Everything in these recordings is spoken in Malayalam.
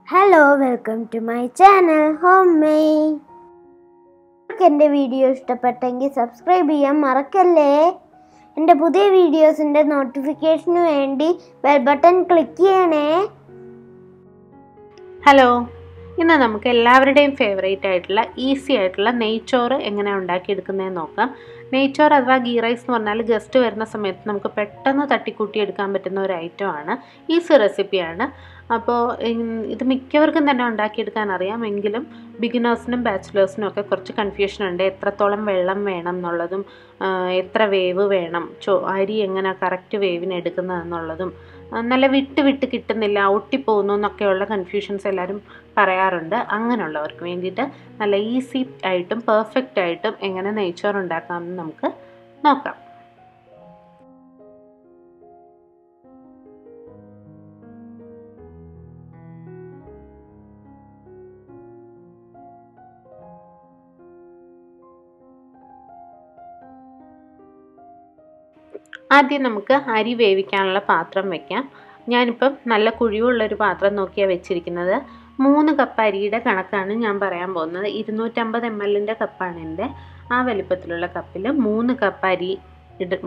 Hello, welcome to my channel Homemade. എൻ്റെ വീഡിയോ ഇഷ്ടപ്പെട്ടെങ്കിൽ സബ്സ്ക്രൈബ് ചെയ്യാൻ മറക്കല്ലേ. എൻ്റെ പുതിയ വീഡിയോസിൻ്റെ നോട്ടിഫിക്കേഷന് വേണ്ടി ബെൽ ബട്ടൺ ക്ലിക്ക് ചെയ്യണേ. ഹലോ, ഇന്ന് നമുക്ക് എല്ലാവരുടെയും ഫേവറേറ്റ് ആയിട്ടുള്ള ഈസി ആയിട്ടുള്ള നെയ്ച്ചോറ് എങ്ങനെ ഉണ്ടാക്കിയെടുക്കുന്നതെന്ന് നോക്കാം. നെയ്ച്ചോറ് അഥവാ ഗീ റൈസ് എന്ന് പറഞ്ഞാൽ ഗസ്റ്റ് വരുന്ന സമയത്ത് നമുക്ക് പെട്ടെന്ന് തട്ടിക്കൂട്ടി എടുക്കാൻ പറ്റുന്ന ഒരു ഐറ്റമാണ്. ഈസി റെസിപ്പിയാണ്. അപ്പോൾ ഇത് മിക്കവർക്കും തന്നെ ഉണ്ടാക്കിയെടുക്കാൻ അറിയാമെങ്കിലും ബിഗിനേഴ്സിനും ബാച്ചിലേഴ്സിനും ഒക്കെ കുറച്ച് കൺഫ്യൂഷൻ ഉണ്ട്. എത്രത്തോളം വെള്ളം വേണം എന്നുള്ളതും എത്ര വേവ് വേണം, അരി എങ്ങനെ കറക്റ്റ് വേവിന് എടുക്കുന്നതെന്നുള്ളതും നല്ല വിട്ട് കിട്ടുന്നില്ല, ഒട്ടിപ്പോകുന്നു എന്നൊക്കെയുള്ള കൺഫ്യൂഷൻസ് എല്ലാവരും പറയാറുണ്ട്. അങ്ങനെയുള്ളവർക്ക് വേണ്ടിയിട്ട് നല്ല ഈസി ആയിട്ടും പെർഫെക്റ്റ് ആയിട്ടും എങ്ങനെ നെയ്ച്ചോറ് ഉണ്ടാക്കാമെന്ന് നമുക്ക് നോക്കാം. ആദ്യം നമുക്ക് അരി വേവിക്കാനുള്ള പാത്രം വെക്കാം. ഞാനിപ്പം നല്ല കുഴിവുള്ളൊരു പാത്രം നോക്കിയാണ് വെച്ചിരിക്കുന്നത്. 3 കപ്പ് അരിയുടെ കണക്കാണ് ഞാൻ പറയാൻ പോകുന്നത്. 250 ml കപ്പാണ് എൻ്റെ. ആ വലിപ്പത്തിലുള്ള കപ്പിൽ 3 കപ്പ് അരി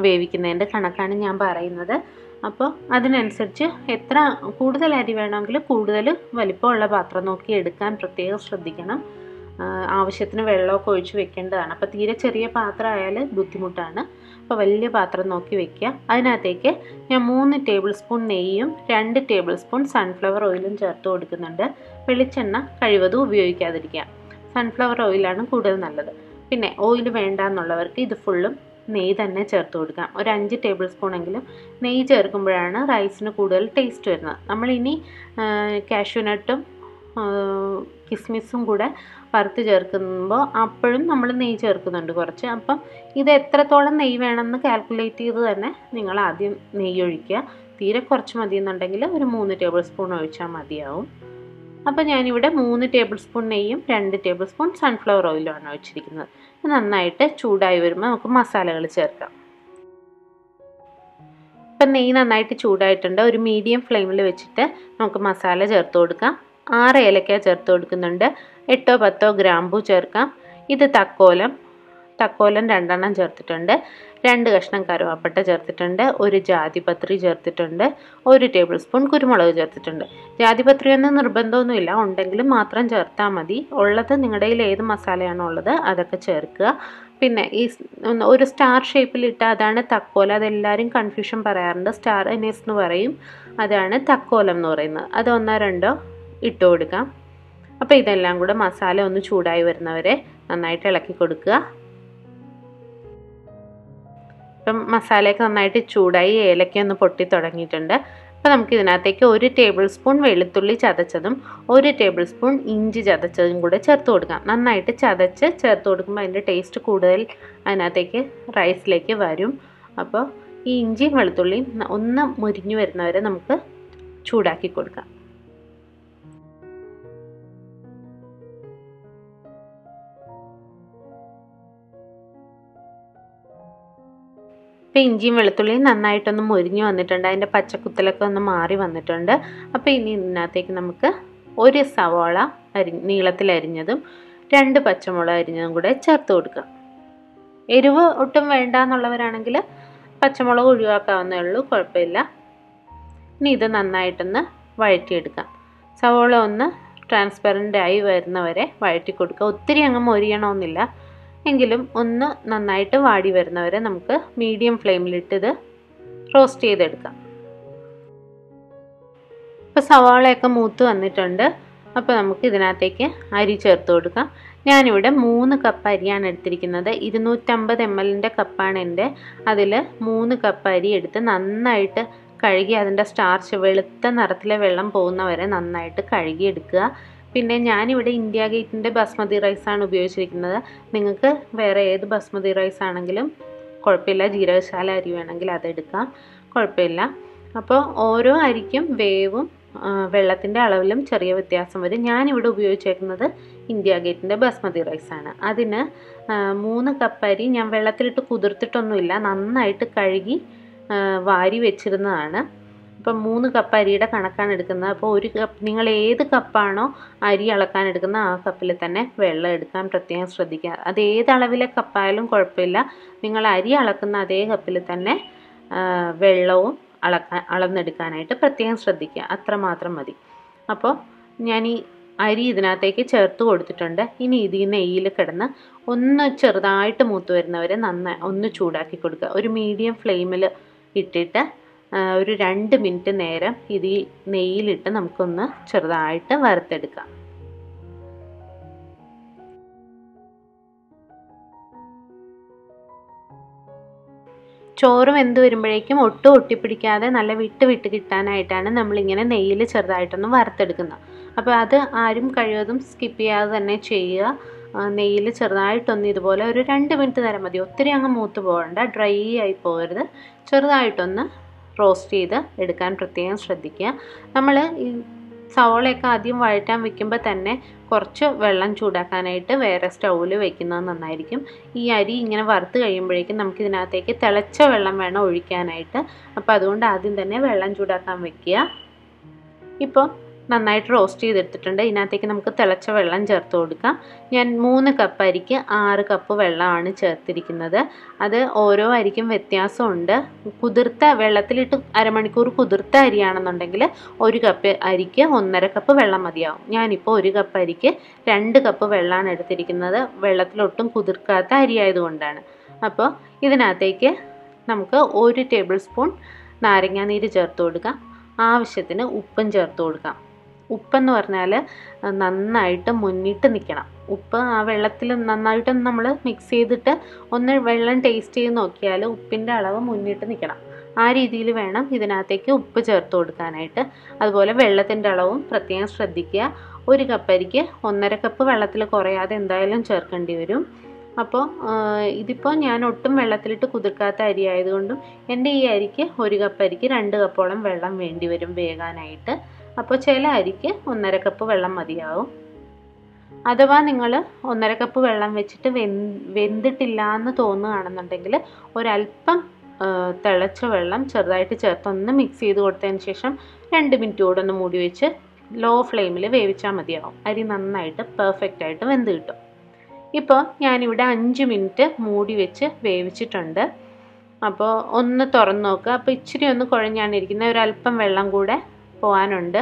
വേവിക്കുന്നതിൻ്റെ കണക്കാണ് ഞാൻ പറയുന്നത്. അപ്പോൾ അതിനനുസരിച്ച് എത്ര കൂടുതൽ അരി വേണമെങ്കിൽ കൂടുതൽ വലിപ്പമുള്ള പാത്രം നോക്കി എടുക്കാൻ പ്രത്യേകം ശ്രദ്ധിക്കണം. ആവശ്യത്തിന് വെള്ളമൊക്കെ ഒഴിച്ച് വെക്കേണ്ടതാണ്. അപ്പോൾ തീരെ ചെറിയ പാത്രം ആയാൽ ബുദ്ധിമുട്ടാണ്. അപ്പോൾ വലിയ പാത്രം നോക്കി വെക്കുക. അതിനകത്തേക്ക് ഞാൻ 3 ടേബിൾ സ്പൂൺ നെയ്യും 2 ടേബിൾ സ്പൂൺ സൺഫ്ലവർ ഓയിലും ചേർത്ത് കൊടുക്കുന്നുണ്ട്. വെളിച്ചെണ്ണ കഴിവതും ഉപയോഗിക്കാതിരിക്കുക. സൺഫ്ലവർ ഓയിലാണ് കൂടുതൽ നല്ലത്. പിന്നെ ഓയിൽ വേണ്ട എന്നുള്ളവർക്ക് ഇത് ഫുള്ളും നെയ്യ് തന്നെ ചേർത്ത് കൊടുക്കാം. ഒരു 5 ടേബിൾ സ്പൂണെങ്കിലും നെയ്യ് ചേർക്കുമ്പോഴാണ് റൈസിന് കൂടുതൽ ടേസ്റ്റ് വരുന്നത്. നമ്മളിനി കാഷ്യൂനട്ടും കിസ്മിസും കൂടെ വറുത്ത് ചേർക്കുമ്പോൾ അപ്പോഴും നമ്മൾ നെയ്യ് ചേർക്കുന്നുണ്ട് കുറച്ച്. അപ്പം ഇത് എത്രത്തോളം നെയ്യ് വേണമെന്ന് കാൽക്കുലേറ്റ് ചെയ്ത് തന്നെ നിങ്ങൾ ആദ്യം നെയ്യ് ഒഴിക്കുക. തീരെ കുറച്ച് മതി എന്നുണ്ടെങ്കിൽ ഒരു 3 ടേബിൾ സ്പൂൺ ഒഴിച്ചാൽ മതിയാവും. അപ്പോൾ ഞാനിവിടെ 3 ടേബിൾ സ്പൂൺ നെയ്യും 2 ടേബിൾ സ്പൂൺ സൺഫ്ലവർ ഓയിലുമാണ് ഒഴിച്ചിരിക്കുന്നത്. നന്നായിട്ട് ചൂടായി വരുമ്പോൾ നമുക്ക് മസാലകൾ ചേർക്കാം. ഇപ്പം നെയ്യ് നന്നായിട്ട് ചൂടായിട്ടുണ്ട്. ഒരു മീഡിയം ഫ്ലെയിമിൽ വെച്ചിട്ട് നമുക്ക് മസാല ചേർത്ത് കൊടുക്കാം. 6 ഏലക്ക ചേർത്ത് കൊടുക്കുന്നുണ്ട്. 8-10 ഗ്രാമ്പൂ ചേർക്കാം. ഇത് തക്കോലം 2 ചേർത്തിട്ടുണ്ട്. 2 കഷ്ണം കറുവാപ്പട്ട ചേർത്തിട്ടുണ്ട്. ഒരു ജാതിപത്രി ചേർത്തിട്ടുണ്ട്. 1 ടേബിൾ സ്പൂൺ കുരുമുളക് ചേർത്തിട്ടുണ്ട്. ജാതിപത്രി ഒന്നും നിർബന്ധമൊന്നുമില്ല, ഉണ്ടെങ്കിലും മാത്രം ചേർത്താൽ മതി. ഉള്ളത് നിങ്ങളുടെ കയ്യിൽ ഏത് മസാലയാണോ ഉള്ളത് അതൊക്കെ ചേർക്കുക. പിന്നെ ഈ ഒരു സ്റ്റാർ ഷേപ്പിലിട്ട് അതാണ് തക്കോല. അതെല്ലാവരും കൺഫ്യൂഷൻ പറയാറുണ്ട്. സ്റ്റാർ അനീസ് എന്ന് പറയും, അതാണ് തക്കോലം എന്ന് പറയുന്നത്. അത് 1-2 ഇട്ട് കൊടുക്കാം. അപ്പോൾ ഇതെല്ലാം കൂടെ മസാല ഒന്ന് ചൂടായി വരുന്നവരെ നന്നായിട്ട് ഇളക്കി കൊടുക്കുക. ഇപ്പം മസാലയൊക്കെ നന്നായിട്ട് ചൂടായി, ഏലക്ക ഒന്ന് പൊട്ടി തുടങ്ങിയിട്ടുണ്ട്. അപ്പോൾ നമുക്ക് ഇതിനകത്തേക്ക് 1 ടേബിൾ സ്പൂൺ വെളുത്തുള്ളി ചതച്ചതും 1 ടേബിൾ സ്പൂൺ ഇഞ്ചി ചതച്ചതും കൂടെ ചേർത്ത് കൊടുക്കാം. നന്നായിട്ട് ചതച്ച് ചേർത്ത് കൊടുക്കുമ്പോൾ അതിൻ്റെ ടേസ്റ്റ് കൂടുതൽ അതിനകത്തേക്ക് റൈസിലേക്ക് വരും. അപ്പോൾ ഈ ഇഞ്ചിയും വെളുത്തുള്ളിയും ഒന്ന് മുരിഞ്ഞു വരുന്നവരെ നമുക്ക് ചൂടാക്കി കൊടുക്കാം. ഇപ്പോൾ ഇഞ്ചിയും വെളുത്തുള്ളിയും നന്നായിട്ടൊന്ന് മുരിഞ്ഞ് വന്നിട്ടുണ്ട്. അതിൻ്റെ പച്ചക്കുത്തലൊക്കെ ഒന്ന് മാറി വന്നിട്ടുണ്ട്. അപ്പോൾ ഇനി ഇതിനകത്തേക്ക് നമുക്ക് 1 സവാള നീളത്തിൽ അരിഞ്ഞതും 2 പച്ചമുളക് അരിഞ്ഞതും കൂടെ ചേർത്ത് കൊടുക്കാം. എരിവ് ഒട്ടും വേണ്ട എന്നുള്ളവരാണെങ്കിൽ പച്ചമുളക് ഒഴിവാക്കാവുന്നേ ഉള്ളൂ, കുഴപ്പമില്ല. ഇനി ഇത് നന്നായിട്ടൊന്ന് വഴറ്റിയെടുക്കാം. സവാള ഒന്ന് ട്രാൻസ്പെറൻ്റ് ആയി വരുന്നവരെ വഴറ്റി കൊടുക്കുക. ഒത്തിരി അങ്ങ് മൊരിയണമെന്നില്ല, എങ്കിലും ഒന്ന് നന്നായിട്ട് വാടി വരുന്നവരെ നമുക്ക് മീഡിയം ഫ്ലെയിമിലിട്ട് ഇത് റോസ്റ്റ് ചെയ്തെടുക്കാം. ഇപ്പോൾ സവാളയൊക്കെ മൂത്ത് വന്നിട്ടുണ്ട്. അപ്പോൾ നമുക്ക് ഇതിനകത്തേക്ക് അരി ചേർത്ത് കൊടുക്കാം. ഞാനിവിടെ 3 കപ്പ് അരിയാണ് എടുത്തിരിക്കുന്നത്. 250 ml കപ്പാണ് എൻ്റെ. അതിൽ 3 കപ്പ് അരി എടുത്ത് നന്നായിട്ട് കഴുകി അതിൻ്റെ സ്റ്റാർച്ച് വെളുത്ത നിറത്തിലെ വെള്ളം പോകുന്നവരെ നന്നായിട്ട് കഴുകിയെടുക്കുക. പിന്നെ ഞാനിവിടെ ഇന്ത്യ ഗേറ്റിൻ്റെ ബസ്മതി റൈസാണ് ഉപയോഗിച്ചിരിക്കുന്നത്. നിങ്ങൾക്ക് വേറെ ഏത് ബസ്മതി റൈസ് ആണെങ്കിലും കുഴപ്പമില്ല. ജീരകശാല അരി വേണമെങ്കിൽ അതെടുക്കാം, കുഴപ്പമില്ല. അപ്പോൾ ഓരോ അരിക്കും വേവും വെള്ളത്തിൻ്റെ അളവിലും ചെറിയ വ്യത്യാസം വരും. ഞാനിവിടെ ഉപയോഗിച്ചേക്കുന്നത് ഇന്ത്യ ഗേറ്റിൻ്റെ ബസ്മതി റൈസാണ്. അതിന് 3 കപ്പ് അരി ഞാൻ വെള്ളത്തിലിട്ട് കുതിർത്തിട്ടൊന്നുമില്ല, നന്നായിട്ട് കഴുകി വാരി വെച്ചിരുന്നതാണ്. ഇപ്പം 3 കപ്പ് അരിയുടെ കണക്കാണ് എടുക്കുന്നത്. അപ്പോൾ ഒരു കപ്പ് നിങ്ങൾ ഏത് കപ്പാണോ അരി അളക്കാൻ എടുക്കുന്നത് ആ കപ്പിൽ തന്നെ വെള്ളം എടുക്കാൻ പ്രത്യേകം ശ്രദ്ധിക്കുക. അത് ഏത് അളവിലെ കപ്പായാലും കുഴപ്പമില്ല. നിങ്ങൾ അരി അളക്കുന്ന അതേ കപ്പിൽ തന്നെ വെള്ളവും അളന്നെടുക്കാനായിട്ട് പ്രത്യേകം ശ്രദ്ധിക്കുക. അത്രമാത്രം മതി. അപ്പോൾ ഞാൻ ഈ അരി ഇതിനകത്തേക്ക് ചേർത്ത് കൊടുത്തിട്ടുണ്ട്. ഇനി ഇത് ഈ നെയ്യിൽ കിടന്ന് ഒന്ന് ചെറുതായിട്ട് മൂത്ത് വരുന്നവരെ നന്നായി ഒന്ന് ചൂടാക്കി കൊടുക്കുക. ഒരു മീഡിയം ഫ്ലെയിമിൽ ഇട്ടിട്ട് ഒരു 2 മിനിറ്റ് നേരം ഇത് ഈ നെയ്യിലിട്ട് നമുക്കൊന്ന് ചെറുതായിട്ട് വറുത്തെടുക്കാം. ചോറ് വെന്ത് വരുമ്പോഴേക്കും ഒട്ടും ഒട്ടിപ്പിടിക്കാതെ നല്ല വിട്ട് കിട്ടാനായിട്ടാണ് നമ്മളിങ്ങനെ നെയ്യിൽ ചെറുതായിട്ടൊന്ന് വറുത്തെടുക്കുന്നത്. അപ്പോൾ അത് ആരും കഴിവതും സ്കിപ്പ് ചെയ്യാതെ തന്നെ ചെയ്യുക. നെയ്യിൽ ചെറുതായിട്ടൊന്ന് ഇതുപോലെ ഒരു 2 മിനിറ്റ് നേരം മതി. ഒത്തിരി അങ്ങ് മൂത്ത് പോകണ്ട, ഡ്രൈ ആയി പോകരുത്. ചെറുതായിട്ടൊന്ന് റോസ്റ്റ് ചെയ്ത് എടുക്കാൻ പ്രത്യേകം ശ്രദ്ധിക്കുക. നമ്മൾ ഈ സവോളയൊക്കെ ആദ്യം വഴറ്റാൻ വെക്കുമ്പോൾ തന്നെ കുറച്ച് വെള്ളം ചൂടാക്കാനായിട്ട് വേറെ സ്റ്റൗവിൽ വെക്കുന്നത് നന്നായിരിക്കും. ഈ അരി ഇങ്ങനെ വറുത്ത് കഴിയുമ്പോഴേക്കും നമുക്കിതിനകത്തേക്ക് തിളച്ച വെള്ളം വേണം ഒഴിക്കാനായിട്ട്. അപ്പോൾ അതുകൊണ്ട് ആദ്യം തന്നെ വെള്ളം ചൂടാക്കാൻ വെക്കുക. ഇപ്പോൾ നന്നായിട്ട് റോസ്റ്റ് ചെയ്തെടുത്തിട്ടുണ്ട്. ഇതിനകത്തേക്ക് നമുക്ക് തിളച്ച വെള്ളം ചേർത്ത് കൊടുക്കാം. ഞാൻ 3 കപ്പ് അരിക്ക് 6 കപ്പ് വെള്ളമാണ് ചേർത്തിരിക്കുന്നത്. അത് ഓരോ അരിക്കും വ്യത്യാസമുണ്ട്. കുതിർത്ത വെള്ളത്തിലിട്ട് അരമണിക്കൂർ കുതിർത്ത അരിയാണെന്നുണ്ടെങ്കിൽ 1 കപ്പ് അരിക്ക് 1.5 കപ്പ് വെള്ളം മതിയാവും. ഞാനിപ്പോൾ 1 കപ്പ് അരിക്ക് 2 കപ്പ് വെള്ളമാണ് എടുത്തിരിക്കുന്നത്. വെള്ളത്തിലൊട്ടും കുതിർക്കാത്ത അരി ആയതുകൊണ്ടാണ്. അപ്പോൾ ഇതിനകത്തേക്ക് നമുക്ക് 1 ടേബിൾ സ്പൂൺ നാരങ്ങാനീര് ചേർത്ത് കൊടുക്കാം. ആവശ്യത്തിന് ഉപ്പും ചേർത്ത് കൊടുക്കാം. ഉപ്പെന്ന് പറഞ്ഞാൽ നന്നായിട്ട് മുന്നിട്ട് നിൽക്കണം. ഉപ്പ് ആ വെള്ളത്തിൽ നന്നായിട്ട് നമ്മൾ മിക്സ് ചെയ്തിട്ട് ഒന്ന് വെള്ളം ടേസ്റ്റ് ചെയ്ത് നോക്കിയാൽ ഉപ്പിൻ്റെ അളവ് മുന്നിട്ട് നിൽക്കണം. ആ രീതിയിൽ വേണം ഇതിനകത്തേക്ക് ഉപ്പ് ചേർത്ത് കൊടുക്കാനായിട്ട്. അതുപോലെ വെള്ളത്തിൻ്റെ അളവും പ്രത്യേകം ശ്രദ്ധിക്കുക. 1 കപ്പ് അരിക്ക് 1.5 കപ്പ് വെള്ളത്തിൽ കുറയാതെ എന്തായാലും ചേർക്കേണ്ടി വരും. അപ്പോൾ ഇതിപ്പോൾ ഞാൻ ഒട്ടും വെള്ളത്തിലിട്ട് കുതിർക്കാത്ത അരി ആയതുകൊണ്ടും എൻ്റെ ഈ അരിക്ക് 1 കപ്പ് അരിക്ക് 2 കപ്പോളം വെള്ളം വേണ്ടി വരും വേകാനായിട്ട്. അപ്പോൾ ചില അരിക്ക് 1.5 കപ്പ് വെള്ളം മതിയാവും. അഥവാ നിങ്ങൾ 1.5 കപ്പ് വെള്ളം വെച്ചിട്ട് വെന്തിട്ടില്ല എന്ന് തോന്നുകയാണെന്നുണ്ടെങ്കിൽ ഒരല്പം തിളച്ച വെള്ളം ചെറുതായിട്ട് ചേർത്ത് ഒന്ന് മിക്സ് ചെയ്ത് കൊടുത്തതിന് ശേഷം 2 മിനിറ്റ് കൂടെ ഒന്ന് മൂടി വെച്ച് ലോ ഫ്ലെയിമിൽ വേവിച്ചാൽ മതിയാവും. അരി നന്നായിട്ട് പെർഫെക്റ്റായിട്ട് വെന്ത് കിട്ടും. ഇപ്പോൾ ഞാനിവിടെ 5 മിനിറ്റ് മൂടി വെച്ച് വേവിച്ചിട്ടുണ്ട്. അപ്പോൾ ഒന്ന് തുറന്ന് നോക്കുക. അപ്പോൾ ഇച്ചിരി ഒന്ന് കുഴഞ്ഞാണ് ഇരിക്കുന്നത്. ഒരല്പം വെള്ളം കൂടെ പോകാനുണ്ട്.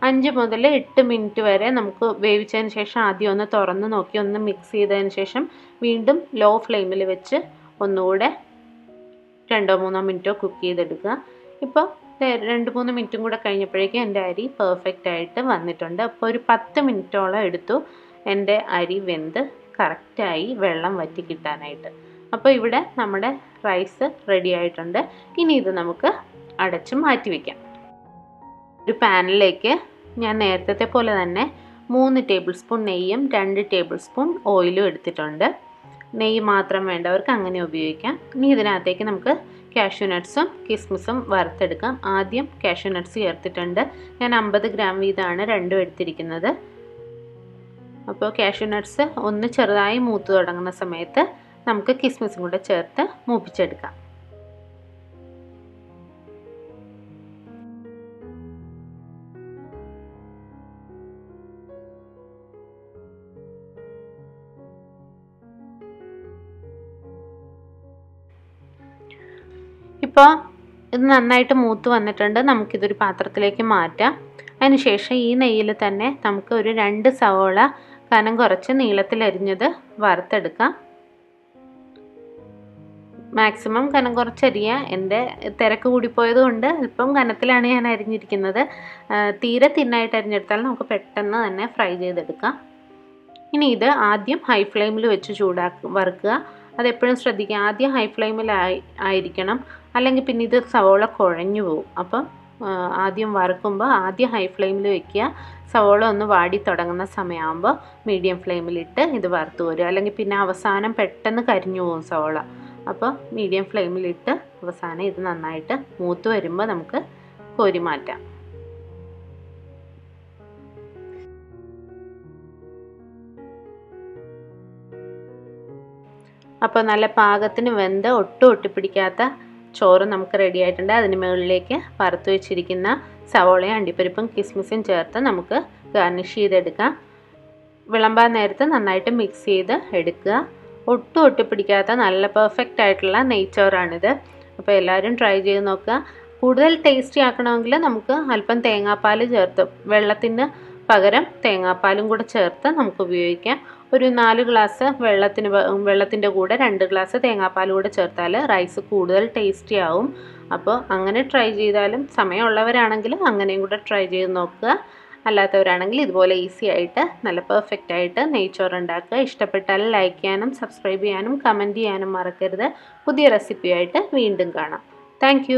5 മുതൽ 8 മിനിറ്റ് വരെ നമുക്ക് വേവിച്ചതിന് ശേഷം ആദ്യം ഒന്ന് തുറന്ന് നോക്കി ഒന്ന് മിക്സ് ചെയ്തതിന് ശേഷം വീണ്ടും ലോ ഫ്ലെയിമിൽ വെച്ച് ഒന്നുകൂടെ 2-3 മിനിറ്റോ കുക്ക് ചെയ്തെടുക്കുക. ഇപ്പോൾ 2-3 മിനിറ്റും കൂടെ കഴിഞ്ഞപ്പോഴേക്കും എൻ്റെ അരി പെർഫെക്റ്റ് ആയിട്ട് വന്നിട്ടുണ്ട്. അപ്പോൾ ഒരു 10 മിനിറ്റോളം എടുത്തു എൻ്റെ അരി വെന്ത് കറക്റ്റായി വെള്ളം വറ്റി കിട്ടാനായിട്ട്. അപ്പോൾ ഇവിടെ നമ്മുടെ റൈസ് റെഡി ആയിട്ടുണ്ട്. ഇനി ഇത് നമുക്ക് അടച്ച് മാറ്റി വയ്ക്കാം. ഒരു പാനിലേക്ക് ഞാൻ നേരത്തെ പോലെ തന്നെ 3 ടേബിൾ സ്പൂൺ നെയ്യും 2 ടേബിൾ സ്പൂൺ ഓയിലും എടുത്തിട്ടുണ്ട്. നെയ്യ് മാത്രം വേണ്ടവർക്ക് അങ്ങനെ ഉപയോഗിക്കാം. ഇനി ഇതിനകത്തേക്ക് നമുക്ക് കാഷ്യൂനട്ട്സും കിസ്മിസും വറുത്തെടുക്കാം. ആദ്യം കാഷ്യൂനട്ട്സ് ചേർത്തിട്ടുണ്ട്. ഞാൻ 50 ഗ്രാം വീതമാണ് രണ്ടും എടുത്തിരിക്കുന്നത്. അപ്പോൾ കാഷ്യൂനട്ട്സ് ഒന്ന് ചെറുതായി മൂത്ത് തുടങ്ങുന്ന സമയത്ത് നമുക്ക് കിസ്മിസും കൂടെ ചേർത്ത് മൂപ്പിച്ചെടുക്കാം. ഇപ്പോൾ ഇത് നന്നായിട്ട് മൂത്ത് വന്നിട്ടുണ്ട്. നമുക്കിതൊരു പാത്രത്തിലേക്ക് മാറ്റാം. അതിനുശേഷം ഈ നെയ്യിൽ തന്നെ നമുക്ക് ഒരു 2 സവോള കനം കുറച്ച് നീളത്തിലരിഞ്ഞത് വറുത്തെടുക്കാം. മാക്സിമം കനം കുറച്ചരിയുക. എൻ്റെ തിരക്ക് കൂടിപ്പോയത് കൊണ്ട് അല്പം കനത്തിലാണ് ഞാൻ അരിഞ്ഞിരിക്കുന്നത്. തീരെ തിന്നായിട്ട് അരിഞ്ഞെടുത്താൽ നമുക്ക് പെട്ടെന്ന് തന്നെ ഫ്രൈ ചെയ്തെടുക്കാം. ഇനി ഇത് ആദ്യം ഹൈ ഫ്ലെയിമിൽ വെച്ച് വറുക്കുക. അതെപ്പോഴും ശ്രദ്ധിക്കുക, ആദ്യം ഹൈ ഫ്ലെയിമിൽ ആയിരിക്കണം, അല്ലെങ്കിൽ പിന്നെ ഇത് സവോള കുഴഞ്ഞു പോകും. അപ്പം ആദ്യം വറുക്കുമ്പോൾ ആദ്യം ഹൈ ഫ്ലെയിമിൽ വെക്കുക. സവോള ഒന്ന് വാടി തുടങ്ങുന്ന സമയമാകുമ്പോൾ മീഡിയം ഫ്ലെയിമിലിട്ട് ഇത് വറുത്ത് പോരുക. അല്ലെങ്കിൽ പിന്നെ അവസാനം പെട്ടെന്ന് കരിഞ്ഞു പോകും സവോള. അപ്പോൾ മീഡിയം ഫ്ലെയിമിലിട്ട് അവസാനം ഇത് നന്നായിട്ട് മൂത്ത് വരുമ്പോൾ നമുക്ക് കോരി മാറ്റാം. അപ്പോൾ നല്ല പാകത്തിന് വെന്ത് ഒട്ടും ഒട്ടിപ്പിടിക്കാത്ത ചോറ് നമുക്ക് റെഡി ആയിട്ടുണ്ട്. അതിന് മുകളിലേക്ക് വറുത്ത് വെച്ചിരിക്കുന്ന സവോളയും അണ്ടിപ്പരിപ്പും കിസ്മിസും ചേർത്ത് നമുക്ക് ഗാർണിഷ് ചെയ്തെടുക്കാം. വിളമ്പാൻ നേരത്ത് നന്നായിട്ട് മിക്സ് ചെയ്ത് എടുക്കുക. ഒട്ടും ഒട്ടിപ്പിടിക്കാത്ത നല്ല പെർഫെക്റ്റ് ആയിട്ടുള്ള നെയ്ച്ചോറാണിത്. അപ്പോൾ എല്ലാവരും ട്രൈ ചെയ്ത് നോക്കുക. കൂടുതൽ ടേസ്റ്റി ആക്കണമെങ്കിൽ നമുക്ക് അല്പം തേങ്ങാപ്പാൽ ചേർത്ത്, വെള്ളത്തിന് തേങ്ങാപ്പാലും കൂടെ ചേർത്ത് നമുക്ക് ഉപയോഗിക്കാം. ഒരു 4 ഗ്ലാസ് വെള്ളത്തിൻ്റെ കൂടെ 2 ഗ്ലാസ് തേങ്ങാപ്പാൽ കൂടെ ചേർത്താൽ റൈസ് കൂടുതൽ ടേസ്റ്റി ആവും. അപ്പോൾ അങ്ങനെ ട്രൈ ചെയ്താലും, സമയമുള്ളവരാണെങ്കിൽ അങ്ങനെയും കൂടെ ട്രൈ ചെയ്ത് നോക്കുക. അല്ലാത്തവരാണെങ്കിൽ ഇതുപോലെ ഈസി ആയിട്ട് നല്ല പെർഫെക്റ്റ് ആയിട്ട് നെയ്ച്ചോറ് ഉണ്ടാക്കുക. ഇഷ്ടപ്പെട്ടാൽ ലൈക്ക് ചെയ്യാനും സബ്സ്ക്രൈബ് ചെയ്യാനും കമൻറ്റ് ചെയ്യാനും മറക്കരുത്. പുതിയ റെസിപ്പിയായിട്ട് വീണ്ടും കാണാം. താങ്ക്